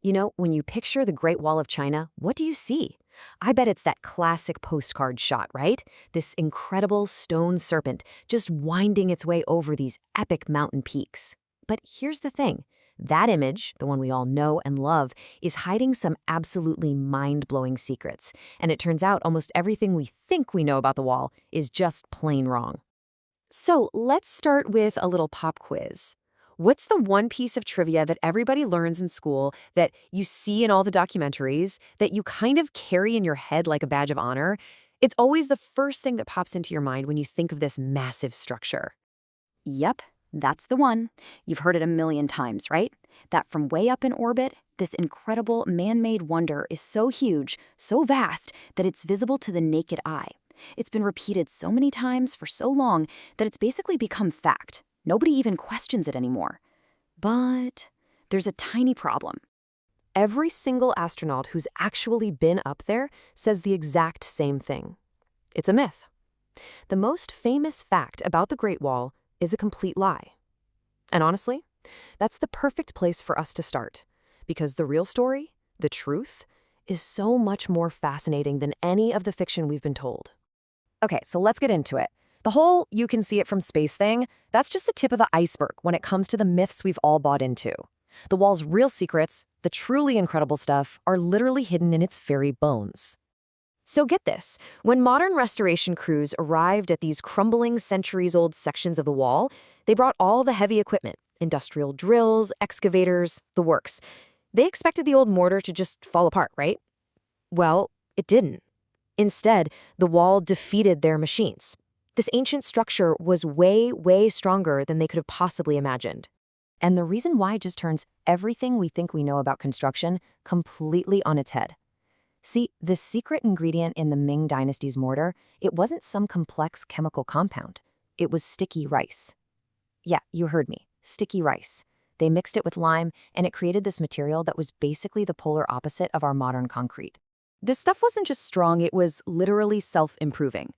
When you picture the Great Wall of China, what do you see? I bet it's that classic postcard shot, right? This incredible stone serpent just winding its way over these epic mountain peaks. But here's the thing. That image, the one we all know and love, is hiding some absolutely mind-blowing secrets. And it turns out almost everything we think we know about the wall is just plain wrong. So let's start with a little pop quiz. What's the one piece of trivia that everybody learns in school, that you see in all the documentaries, that you kind of carry in your head like a badge of honor? It's always the first thing that pops into your mind when you think of this massive structure. Yep, that's the one. You've heard it a million times, right? That from way up in orbit, this incredible man-made wonder is so huge, so vast, that it's visible to the naked eye. It's been repeated so many times for so long that it's basically become fact. Nobody even questions it anymore. But there's a tiny problem. Every single astronaut who's actually been up there says the exact same thing. It's a myth. The most famous fact about the Great Wall is a complete lie. And honestly, that's the perfect place for us to start, because the real story, the truth, is so much more fascinating than any of the fiction we've been told. Okay, so let's get into it. The whole "you can see it from space" thing, that's just the tip of the iceberg when it comes to the myths we've all bought into. The wall's real secrets, the truly incredible stuff, are literally hidden in its very bones. So get this, when modern restoration crews arrived at these crumbling centuries-old sections of the wall, they brought all the heavy equipment, industrial drills, excavators, the works. They expected the old mortar to just fall apart, right? Well, it didn't. Instead, the wall defeated their machines. This ancient structure was way, way stronger than they could have possibly imagined. And the reason why just turns everything we think we know about construction completely on its head. See, the secret ingredient in the Ming Dynasty's mortar, it wasn't some complex chemical compound. It was sticky rice. Yeah, you heard me, sticky rice. They mixed it with lime, and it created this material that was basically the polar opposite of our modern concrete. This stuff wasn't just strong, it was literally self-improving.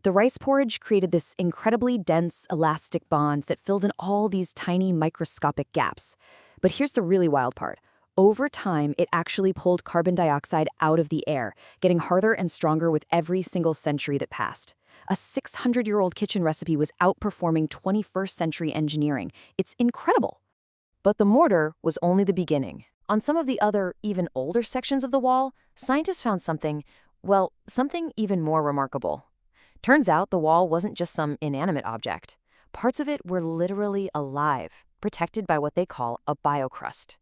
The rice porridge created this incredibly dense, elastic bond that filled in all these tiny microscopic gaps. But here's the really wild part. Over time, it actually pulled carbon dioxide out of the air, getting harder and stronger with every single century that passed. A 600-year-old kitchen recipe was outperforming 21st century engineering. It's incredible. But the mortar was only the beginning. On some of the other, even older sections of the wall, scientists found something even more remarkable. Turns out the wall wasn't just some inanimate object. Parts of it were literally alive, protected by what they call a biocrust.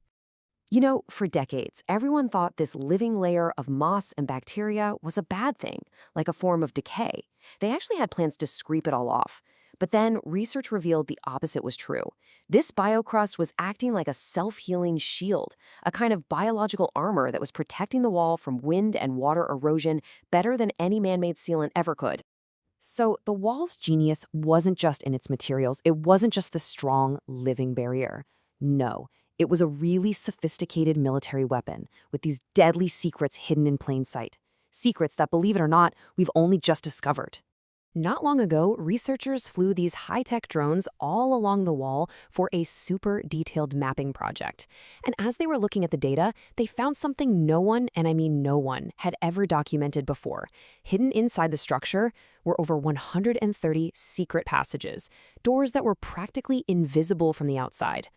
For decades, everyone thought this living layer of moss and bacteria was a bad thing, like a form of decay. They actually had plans to scrape it all off. But then research revealed the opposite was true. This biocrust was acting like a self-healing shield, a kind of biological armor that was protecting the wall from wind and water erosion better than any man-made sealant ever could. So the wall's genius wasn't just in its materials. It wasn't just the strong, living barrier. No, it was a really sophisticated military weapon with these deadly secrets hidden in plain sight. Secrets that, believe it or not, we've only just discovered. Not long ago, researchers flew these high-tech drones all along the wall for a super detailed mapping project. And as they were looking at the data, they found something no one, and I mean no one, had ever documented before. Hidden inside the structure were over 130 secret passages, doors that were practically invisible from the outside.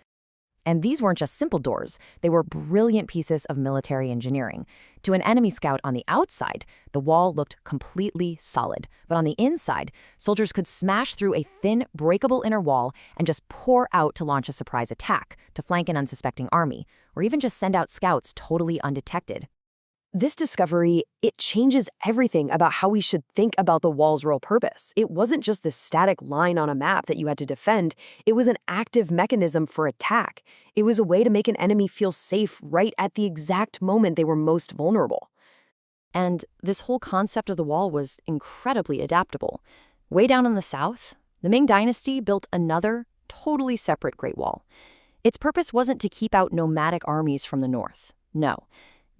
And these weren't just simple doors, they were brilliant pieces of military engineering. To an enemy scout on the outside, the wall looked completely solid. But on the inside, soldiers could smash through a thin, breakable inner wall and just pour out to launch a surprise attack, to flank an unsuspecting army, or even just send out scouts totally undetected. This discovery, it changes everything about how we should think about the wall's real purpose. It wasn't just this static line on a map that you had to defend. It was an active mechanism for attack. It was a way to make an enemy feel safe right at the exact moment they were most vulnerable. And this whole concept of the wall was incredibly adaptable. Way down in the south, the Ming Dynasty built another, totally separate Great Wall. Its purpose wasn't to keep out nomadic armies from the north. No.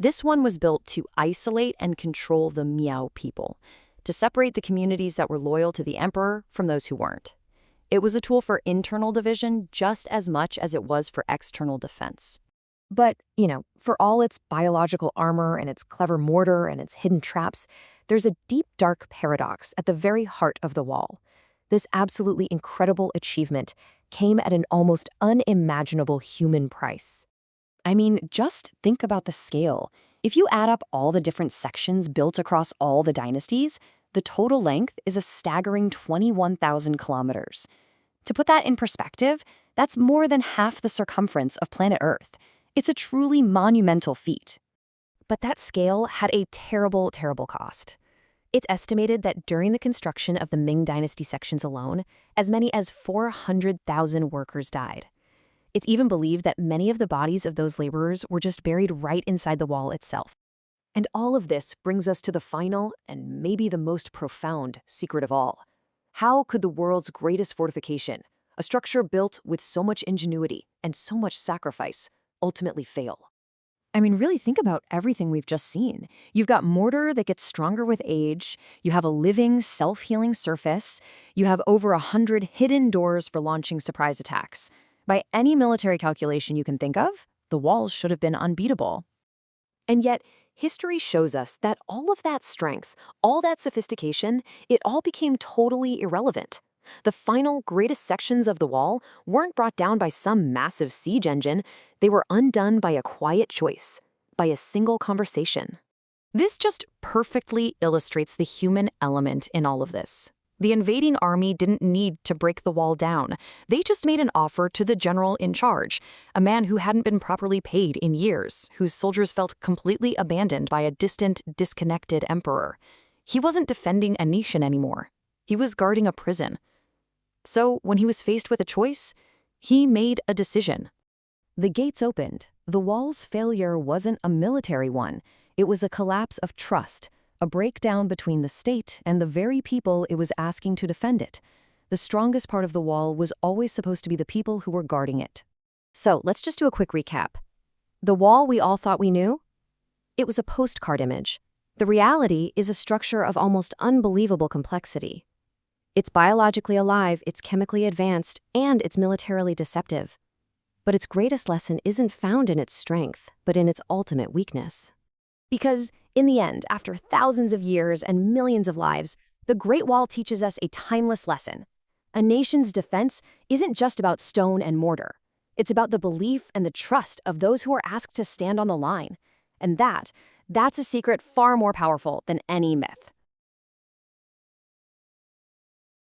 This one was built to isolate and control the Miao people, to separate the communities that were loyal to the emperor from those who weren't. It was a tool for internal division just as much as it was for external defense. But, for all its biological armor and its clever mortar and its hidden traps, there's a deep, dark paradox at the very heart of the wall. This absolutely incredible achievement came at an almost unimaginable human price. I mean, just think about the scale. If you add up all the different sections built across all the dynasties, the total length is a staggering 21,000 kilometers. To put that in perspective, that's more than half the circumference of planet Earth. It's a truly monumental feat. But that scale had a terrible, terrible cost. It's estimated that during the construction of the Ming Dynasty sections alone, as many as 400,000 workers died. It's even believed that many of the bodies of those laborers were just buried right inside the wall itself. And all of this brings us to the final and maybe the most profound secret of all. How could the world's greatest fortification, a structure built with so much ingenuity and so much sacrifice, ultimately fail? I mean, really think about everything we've just seen. You've got mortar that gets stronger with age. You have a living, self-healing surface. You have over 100 hidden doors for launching surprise attacks. By any military calculation you can think of, the walls should have been unbeatable. And yet, history shows us that all of that strength, all that sophistication, it all became totally irrelevant. The final, greatest sections of the wall weren't brought down by some massive siege engine. They were undone by a quiet choice, by a single conversation. This just perfectly illustrates the human element in all of this. The invading army didn't need to break the wall down. They just made an offer to the general in charge, a man who hadn't been properly paid in years, whose soldiers felt completely abandoned by a distant, disconnected emperor. He wasn't defending a nation anymore. He was guarding a prison. So when he was faced with a choice, he made a decision. The gates opened. The wall's failure wasn't a military one. It was a collapse of trust, a breakdown between the state and the very people it was asking to defend it. The strongest part of the wall was always supposed to be the people who were guarding it. So let's just do a quick recap. The wall we all thought we knew? It was a postcard image. The reality is a structure of almost unbelievable complexity. It's biologically alive, it's chemically advanced, and it's militarily deceptive. But its greatest lesson isn't found in its strength, but in its ultimate weakness. Because, in the end, after thousands of years and millions of lives, the Great Wall teaches us a timeless lesson. A nation's defense isn't just about stone and mortar. It's about the belief and the trust of those who are asked to stand on the line. And that's a secret far more powerful than any myth.